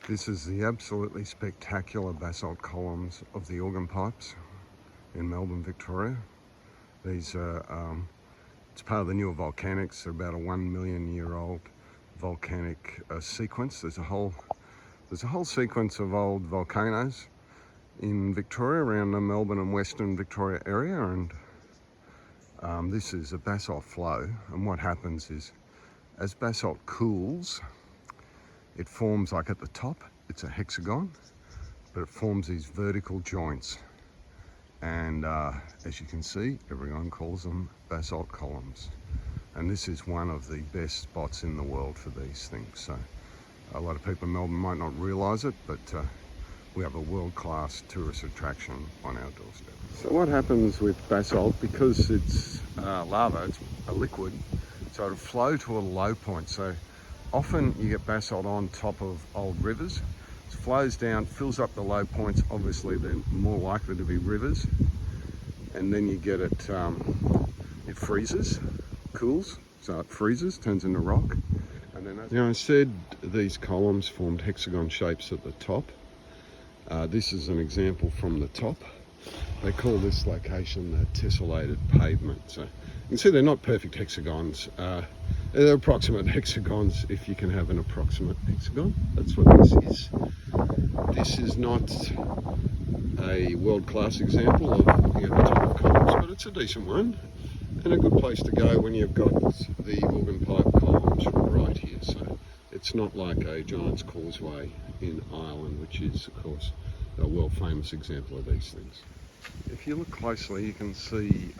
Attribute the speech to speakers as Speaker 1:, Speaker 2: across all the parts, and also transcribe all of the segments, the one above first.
Speaker 1: This is the absolutely spectacular basalt columns of the organ pipes in Melbourne, Victoria. These are, it's part of the Newer Volcanics. They're about a 1 million year old volcanic sequence. There's a whole sequence of old volcanoes in Victoria, around the Melbourne and Western Victoria area, and this is a basalt flow. And what happens is, as basalt cools, it forms, like at the top, it's a hexagon, but it forms these vertical joints. And as you can see, everyone calls them basalt columns. And this is one of the best spots in the world for these things. So a lot of people in Melbourne might not realise it, but we have a world-class tourist attraction on our doorstep. So what happens with basalt, because it's lava, it's a liquid, so it'll flow to a low point. So often you get basalt on top of old rivers. It flows down, fills up the low points. Obviously they're more likely to be rivers. And then you get it, it freezes, cools, so it freezes, turns into rock. And then, as I said, these columns formed hexagon shapes at the top. This is an example from the top. They call this location the tessellated pavement. So you can see they're not perfect hexagons. They're approximate hexagons, if you can have an approximate hexagon. That's what this is. This is not a world-class example of looking at the top of columns, but it's a decent one and a good place to go when you've got the organ pipe columns right here. So it's not like a Giant's Causeway in Ireland, which is, of course, a world-famous example of these things. If you look closely, you can see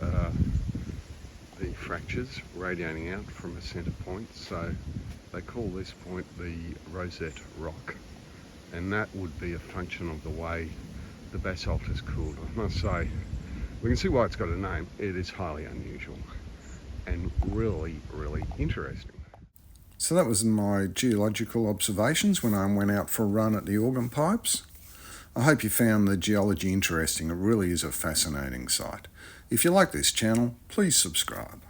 Speaker 1: the fractures radiating out from a centre point. So they call this point the Rosette Rock, and that would be a function of the way the basalt is cooled. I must say, we can see why it's got a name. It is highly unusual and really, really interesting.
Speaker 2: So that was my geological observations when I went out for a run at the organ pipes. I hope you found the geology interesting. It really is a fascinating site. If you like this channel, please subscribe.